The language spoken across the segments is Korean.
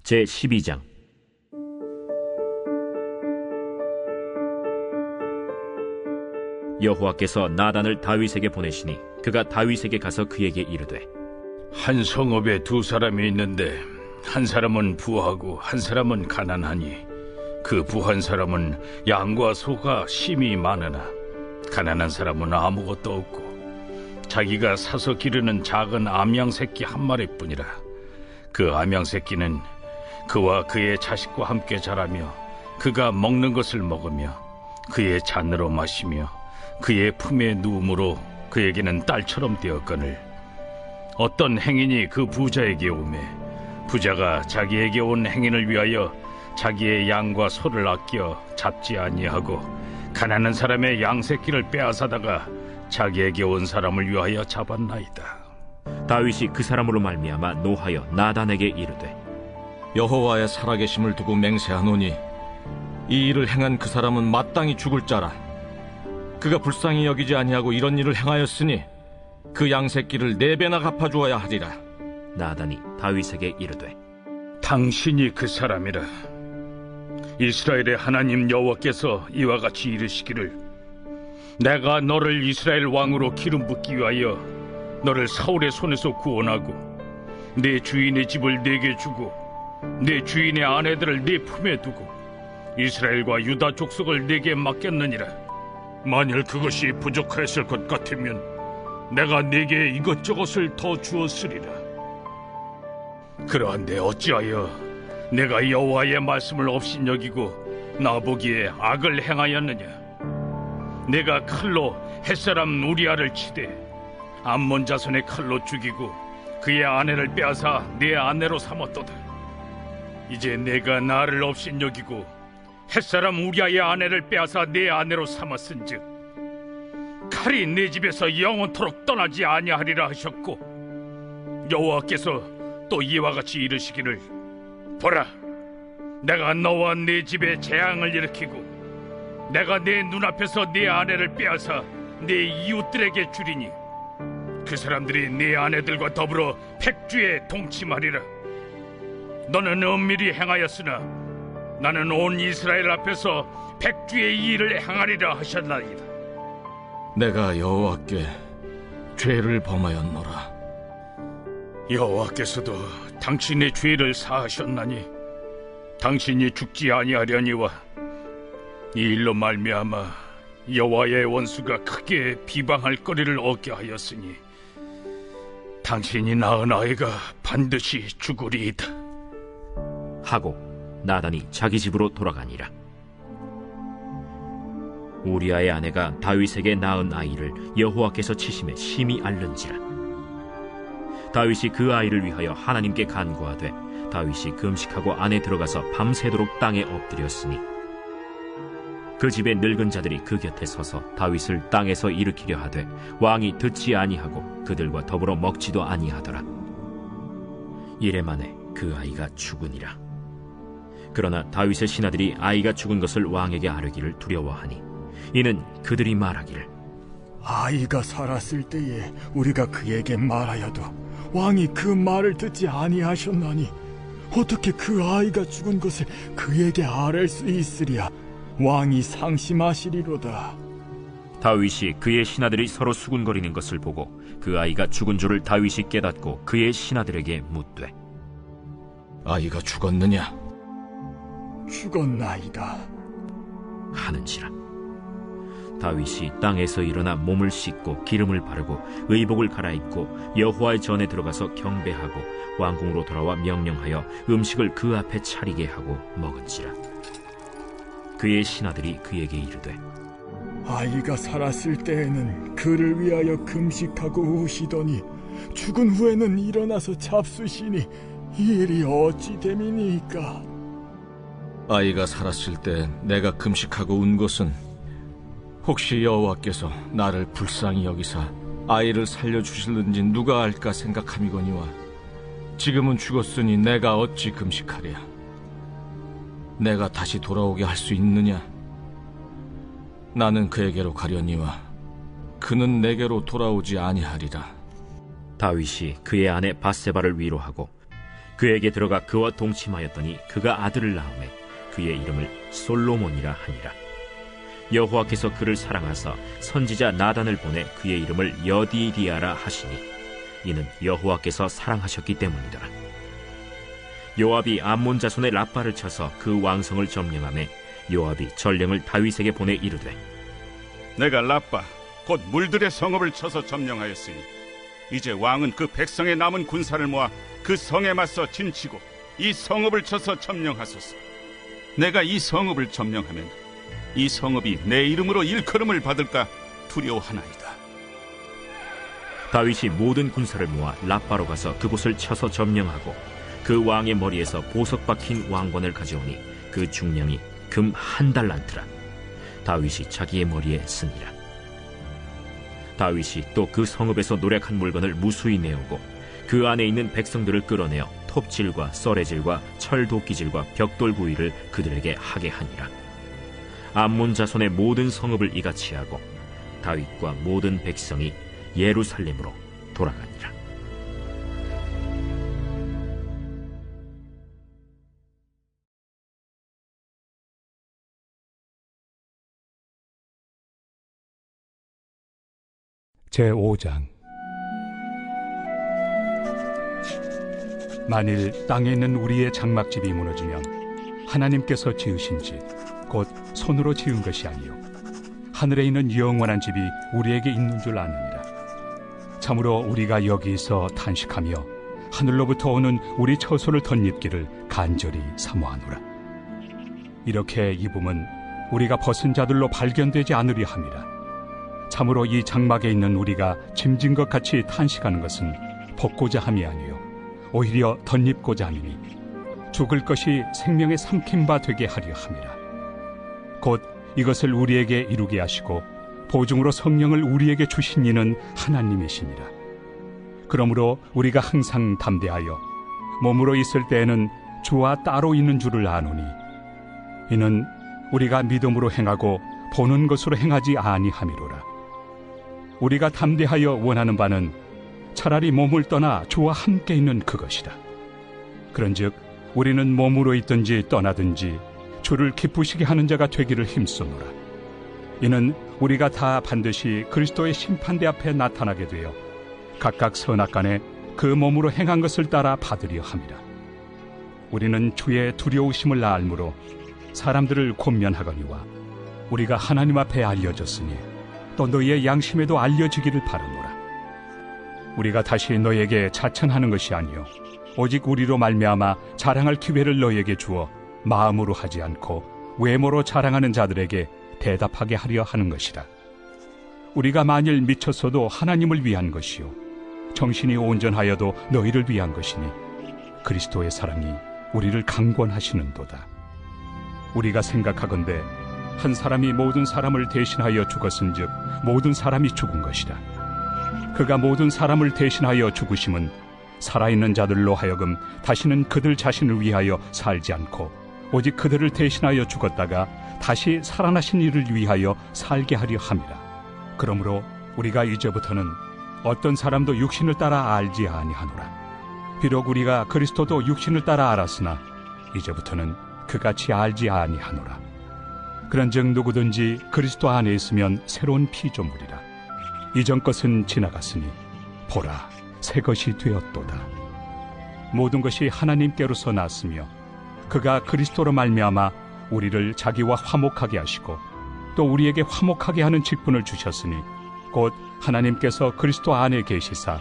제12장. 여호와께서 나단을 다윗에게 보내시니 그가 다윗에게 가서 그에게 이르되, 한 성읍에 두 사람이 있는데 한 사람은 부하고 한 사람은 가난하니 그 부한 사람은 양과 소가 심히 많으나 가난한 사람은 아무것도 없고 자기가 사서 기르는 작은 암양 새끼 한 마리뿐이라. 그 암양 새끼는 그와 그의 자식과 함께 자라며 그가 먹는 것을 먹으며 그의 잔으로 마시며 그의 품에 누움으로 그에게는 딸처럼 되었거늘, 어떤 행인이 그 부자에게 오매 부자가 자기에게 온 행인을 위하여 자기의 양과 소를 아껴 잡지 아니하고 가난한 사람의 양 새끼를 빼앗아다가 자기에게 온 사람을 위하여 잡았나이다. 다윗이 그 사람으로 말미암아 노하여 나단에게 이르되, 여호와의 살아계심을 두고 맹세하노니 이 일을 행한 그 사람은 마땅히 죽을 자라. 그가 불쌍히 여기지 아니하고 이런 일을 행하였으니 그 양새끼를 4배나 갚아주어야 하리라. 나단이 다윗에게 이르되, 당신이 그 사람이라. 이스라엘의 하나님 여호와께서 이와 같이 이르시기를, 내가 너를 이스라엘 왕으로 기름 붓기 위하여 너를 사울의 손에서 구원하고 내 주인의 집을 내게 주고 내 주인의 아내들을 네 품에 두고 이스라엘과 유다 족속을 내게 맡겼느니라. 만일 그것이 부족하였을 것 같으면 내가 네게 이것저것을 더 주었으리라. 그러한데 어찌하여 내가 여호와의 말씀을 업신여기고 나보기에 악을 행하였느냐? 내가 칼로 햇사람 우리아를 치되 암몬 자손의 칼로 죽이고 그의 아내를 빼앗아 내 아내로 삼았도다. 이제 내가 나를 업신여기고 햇사람 우리아의 아내를 빼앗아 내 아내로 삼았은즉 칼이 내 집에서 영원토록 떠나지 아니하리라 하셨고, 여호와께서 또 이와 같이 이르시기를, 보라, 내가 너와 네 집에 재앙을 일으키고 내가 내 눈앞에서 네 아내를 빼앗아 네 이웃들에게 주리니 그 사람들이 네 아내들과 더불어 백주에 동침하리라. 너는 은밀히 행하였으나 나는 온 이스라엘 앞에서 백주의 이 일을 행하리라 하셨나이다. 내가 여호와께 죄를 범하였노라. 여호와께서도 당신의 죄를 사하셨나니 당신이 죽지 아니하려니와 이 일로 말미암아 여호와의 원수가 크게 비방할 거리를 얻게 하였으니 당신이 낳은 아이가 반드시 죽으리이다 하고 나단이 자기 집으로 돌아가니라. 우리아의 아내가 다윗에게 낳은 아이를 여호와께서 치심에 심히 앓는지라. 다윗이 그 아이를 위하여 하나님께 간구하되 다윗이 금식하고 안에 들어가서 밤새도록 땅에 엎드렸으니 그 집의 늙은 자들이 그 곁에 서서 다윗을 땅에서 일으키려 하되 왕이 듣지 아니하고 그들과 더불어 먹지도 아니하더라. 이래 만에 그 아이가 죽으니라. 그러나 다윗의 신하들이 아이가 죽은 것을 왕에게 아뢰기를 두려워하니 이는 그들이 말하기를, 아이가 살았을 때에 우리가 그에게 말하여도 왕이 그 말을 듣지 아니하셨나니 어떻게 그 아이가 죽은 것을 그에게 아뢰 수 있으랴. 왕이 상심하시리로다. 다윗이 그의 신하들이 서로 수군거리는 것을 보고 그 아이가 죽은 줄을 다윗이 깨닫고 그의 신하들에게 묻되, 아이가 죽었느냐? 죽었나이다 하는지라. 다윗이 땅에서 일어나 몸을 씻고 기름을 바르고 의복을 갈아입고 여호와의 전에 들어가서 경배하고 왕궁으로 돌아와 명령하여 음식을 그 앞에 차리게 하고 먹은지라. 그의 신하들이 그에게 이르되, 아이가 살았을 때에는 그를 위하여 금식하고 우시더니 죽은 후에는 일어나서 잡수시니 이 일이 어찌 됨이니까? 아이가 살았을 때 내가 금식하고 운 것은 혹시 여호와께서 나를 불쌍히 여기사 아이를 살려주실는지 누가 알까 생각함이거니와 지금은 죽었으니 내가 어찌 금식하랴? 내가 다시 돌아오게 할 수 있느냐? 나는 그에게로 가려니와 그는 내게로 돌아오지 아니하리라. 다윗이 그의 아내 밧세바를 위로하고 그에게 들어가 그와 동침하였더니 그가 아들을 낳음에 그의 이름을 솔로몬이라 하니라. 여호와께서 그를 사랑하사 선지자 나단을 보내 그의 이름을 여디디아라 하시니 이는 여호와께서 사랑하셨기 때문이더라. 요압이 암몬 자손의 라빠를 쳐서 그 왕성을 점령하매 요압이 전령을 다윗에게 보내 이르되, 내가 라빠 곧 물들의 성읍을 쳐서 점령하였으니 이제 왕은 그 백성의 남은 군사를 모아 그 성에 맞서 진치고 이 성읍을 쳐서 점령하소서. 내가 이 성읍을 점령하면 이 성읍이 내 이름으로 일컬음을 받을까 두려워하나이다. 다윗이 모든 군사를 모아 라빠로 가서 그곳을 쳐서 점령하고 그 왕의 머리에서 보석 박힌 왕관을 가져오니 그 중량이 금 1달란트라. 다윗이 자기의 머리에 쓰니라. 다윗이 또 그 성읍에서 노략한 물건을 무수히 내오고 그 안에 있는 백성들을 끌어내어 톱질과 썰애질과 철도끼질과 벽돌 구이를 그들에게 하게 하니라. 암몬 자손의 모든 성읍을 이같이 하고 다윗과 모든 백성이 예루살렘으로 돌아가니라. 제5장. 만일 땅에 있는 우리의 장막집이 무너지면 하나님께서 지으신 집, 곧 손으로 지은 것이 아니요 하늘에 있는 영원한 집이 우리에게 있는 줄 아느니라. 참으로 우리가 여기서 탄식하며 하늘로부터 오는 우리 처소를 덧입기를 간절히 사모하노라. 이렇게 입음은 우리가 벗은 자들로 발견되지 않으려 함이라. 참으로 이 장막에 있는 우리가 짐진 것 같이 탄식하는 것은 벗고자 함이 아니요 오히려 덧입고자 함이니 죽을 것이 생명의 삼킨 바 되게 하려 함이라. 곧 이것을 우리에게 이루게 하시고 보증으로 성령을 우리에게 주신 이는 하나님이시니라. 그러므로 우리가 항상 담대하여 몸으로 있을 때에는 주와 따로 있는 줄을 아노니 이는 우리가 믿음으로 행하고 보는 것으로 행하지 아니함이로라. 우리가 담대하여 원하는 바는 차라리 몸을 떠나 주와 함께 있는 그것이다. 그런즉 우리는 몸으로 있든지 떠나든지 주를 기쁘시게 하는 자가 되기를 힘쓰노라. 이는 우리가 다 반드시 그리스도의 심판대 앞에 나타나게 되어 각각 선악간에 그 몸으로 행한 것을 따라 받으려 함이라. 우리는 주의 두려우심을 알므로 사람들을 권면하거니와 우리가 하나님 앞에 알려졌으니 또 너희의 양심에도 알려지기를 바라노라. 우리가 다시 너희에게 자천하는 것이 아니요 오직 우리로 말미암아 자랑할 기회를 너희에게 주어 마음으로 하지 않고 외모로 자랑하는 자들에게 대답하게 하려 하는 것이라. 우리가 만일 미쳤어도 하나님을 위한 것이요 정신이 온전하여도 너희를 위한 것이니 그리스도의 사랑이 우리를 강권하시는도다. 우리가 생각하건대 한 사람이 모든 사람을 대신하여 죽었은즉 모든 사람이 죽은 것이라. 그가 모든 사람을 대신하여 죽으심은 살아있는 자들로 하여금 다시는 그들 자신을 위하여 살지 않고 오직 그들을 대신하여 죽었다가 다시 살아나신 이를 위하여 살게 하려 함이라. 그러므로 우리가 이제부터는 어떤 사람도 육신을 따라 알지 아니하노라. 비록 우리가 그리스도도 육신을 따라 알았으나 이제부터는 그같이 알지 아니하노라. 그런즉 누구든지 그리스도 안에 있으면 새로운 피조물이라. 이전 것은 지나갔으니 보라 새 것이 되었도다. 모든 것이 하나님께로서 났으며 그가 그리스도로 말미암아 우리를 자기와 화목하게 하시고 또 우리에게 화목하게 하는 직분을 주셨으니 곧 하나님께서 그리스도 안에 계시사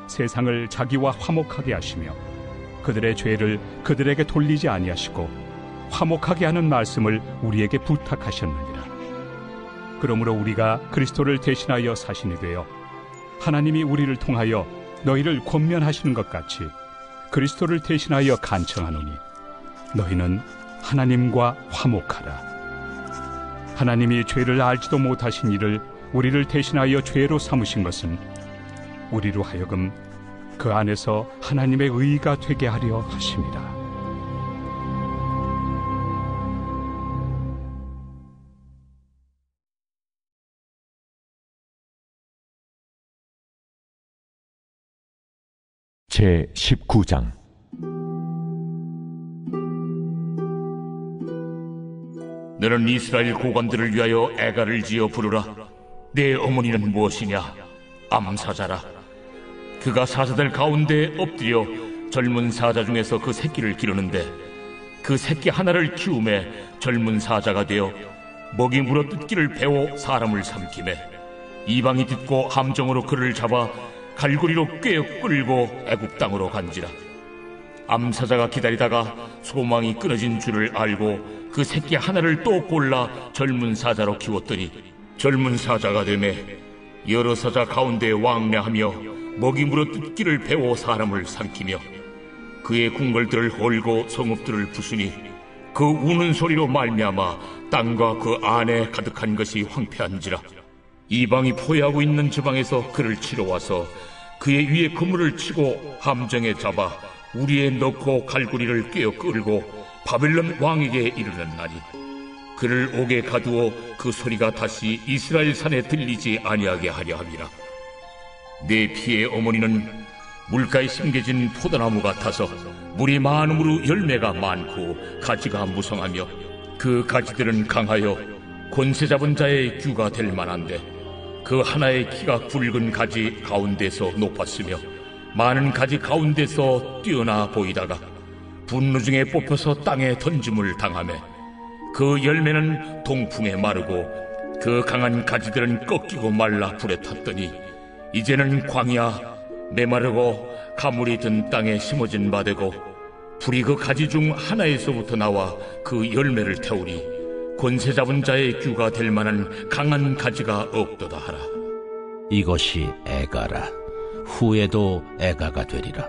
세상을 자기와 화목하게 하시며 그들의 죄를 그들에게 돌리지 아니하시고 화목하게 하는 말씀을 우리에게 부탁하셨느니라. 그러므로 우리가 그리스도를 대신하여 사신이 되어 하나님이 우리를 통하여 너희를 권면하시는 것 같이 그리스도를 대신하여 간청하노니 너희는 하나님과 화목하라. 하나님이 죄를 알지도 못하신 이를 우리를 대신하여 죄로 삼으신 것은 우리로 하여금 그 안에서 하나님의 의가 되게 하려 하심이라. 제19장. 너는 이스라엘 고관들을 위하여 애가를 지어 부르라. 내 어머니는 무엇이냐? 암사자라. 그가 사자들 가운데 엎드려 젊은 사자 중에서 그 새끼를 기르는데 그 새끼 하나를 키우매 젊은 사자가 되어 먹이 물어 뜯기를 배워 사람을 삼키매 이방이 듣고 함정으로 그를 잡아 갈고리로 꿰어 끌고 애굽 땅으로 간지라. 암사자가 기다리다가 소망이 끊어진 줄을 알고 그 새끼 하나를 또 골라 젊은 사자로 키웠더니 젊은 사자가 되매 여러 사자 가운데 왕래하며 먹이 물어 뜯기를 배워 사람을 삼키며 그의 궁궐들을 헐고 성읍들을 부수니 그 우는 소리로 말미암아 땅과 그 안에 가득한 것이 황폐한지라. 이방이 포위하고 있는 지방에서 그를 치러 와서 그의 위에 그물을 치고 함정에 잡아 우리에 넣고 갈고리를 꿰어 끌고 바벨론 왕에게 이르렀나니 그를 옥에 가두어 그 소리가 다시 이스라엘 산에 들리지 아니하게 하려 함이라. 내 피의 어머니는 물가에 심겨진 포도나무 같아서 물이 많음으로 열매가 많고 가지가 무성하며 그 가지들은 강하여 권세 잡은 자의 규가 될 만한데 그 하나의 키가 굵은 가지 가운데서 높았으며 많은 가지 가운데서 뛰어나 보이다가 분노 중에 뽑혀서 땅에 던짐을 당하며 그 열매는 동풍에 마르고 그 강한 가지들은 꺾이고 말라 불에 탔더니 이제는 광야 메마르고 가물이 든 땅에 심어진 바 되고 불이 그 가지 중 하나에서부터 나와 그 열매를 태우니 권세 잡은 자의 규가 될 만한 강한 가지가 없도다 하라. 이것이 애가라. 후에도 애가가 되리라.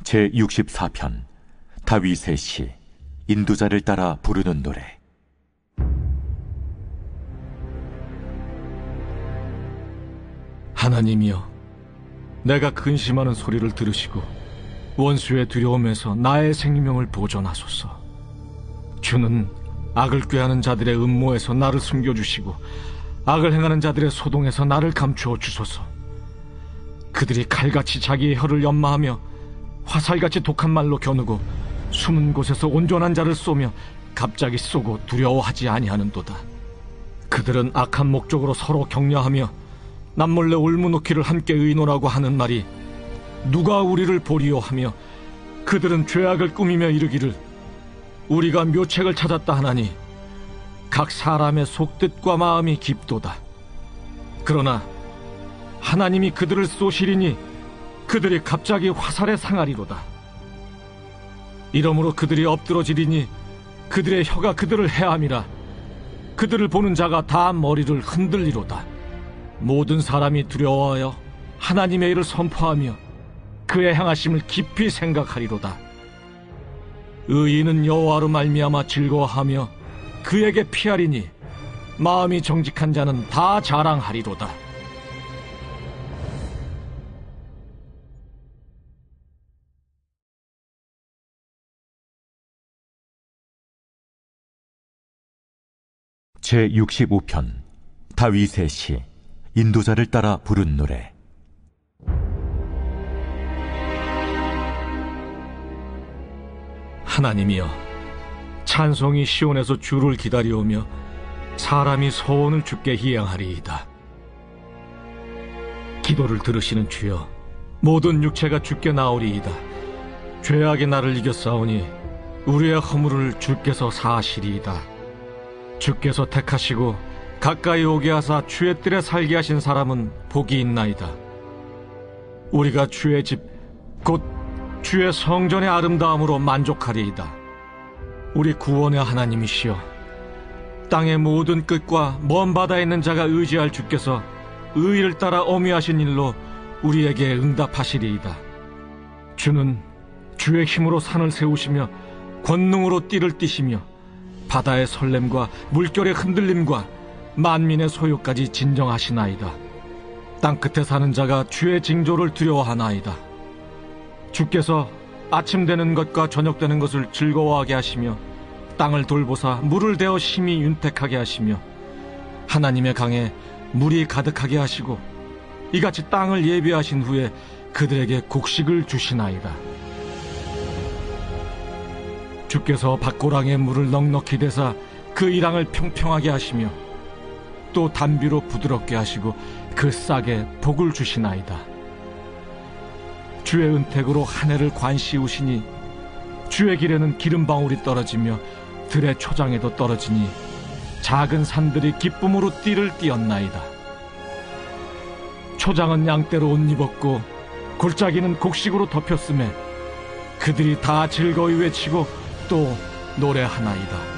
제64편 다윗의 시 인도자를 따라 부르는 노래. 하나님이여, 내가 근심하는 소리를 들으시고 원수의 두려움에서 나의 생명을 보존하소서. 주는 악을 꾀하는 자들의 음모에서 나를 숨겨주시고 악을 행하는 자들의 소동에서 나를 감추어 주소서. 그들이 칼같이 자기의 혀를 연마하며 화살같이 독한 말로 겨누고 숨은 곳에서 온전한 자를 쏘며 갑자기 쏘고 두려워하지 아니하는도다. 그들은 악한 목적으로 서로 격려하며 남몰래 올무놓기를 함께 의논하고 하는 말이 누가 우리를 보리요 하며 그들은 죄악을 꾸미며 이르기를 우리가 묘책을 찾았다 하나니 각 사람의 속뜻과 마음이 깊도다. 그러나 하나님이 그들을 쏘시리니 그들이 갑자기 화살에 상하리로다. 이러므로 그들이 엎드러지리니 그들의 혀가 그들을 해함이라. 그들을 보는 자가 다 머리를 흔들리로다. 모든 사람이 두려워하여 하나님의 일을 선포하며 그의 행하심을 깊이 생각하리로다. 의인은 여호와로 말미암아 즐거워하며 그에게 피하리니 마음이 정직한 자는 다 자랑하리로다. 제65편 다윗의 시 인도자를 따라 부른 노래. 하나님이여, 찬송이 시온에서 주를 기다려오며 사람이 소원을 주께 희양하리이다. 기도를 들으시는 주여, 모든 육체가 주께 나오리이다. 죄악이 나를 이겼사오니 우리의 허물을 주께서 사하시리이다. 주께서 택하시고 가까이 오게 하사 주의 뜰에 살게 하신 사람은 복이 있나이다. 우리가 주의 집 곧 주의 성전의 아름다움으로 만족하리이다. 우리 구원의 하나님이시여, 땅의 모든 끝과 먼 바다에 있는 자가 의지할 주께서 의를 따라 어미하신 일로 우리에게 응답하시리이다. 주는 주의 힘으로 산을 세우시며 권능으로 띠를 띠시며 바다의 설렘과 물결의 흔들림과 만민의 소요까지 진정하시나이다. 땅끝에 사는 자가 주의 징조를 두려워하나이다. 주께서 아침 되는 것과 저녁 되는 것을 즐거워하게 하시며 땅을 돌보사 물을 대어 심히 윤택하게 하시며 하나님의 강에 물이 가득하게 하시고 이같이 땅을 예비하신 후에 그들에게 곡식을 주시나이다. 주께서 밭고랑에 물을 넉넉히 대사 그 이랑을 평평하게 하시며 또 단비로 부드럽게 하시고 그 싹에 복을 주시나이다. 주의 은택으로 한 해를 관시우시니 주의 길에는 기름방울이 떨어지며 들의 초장에도 떨어지니 작은 산들이 기쁨으로 띠를 띠었나이다. 초장은 양떼로 옷 입었고 골짜기는 곡식으로 덮였음에 그들이 다 즐거이 외치고 또 노래하나이다.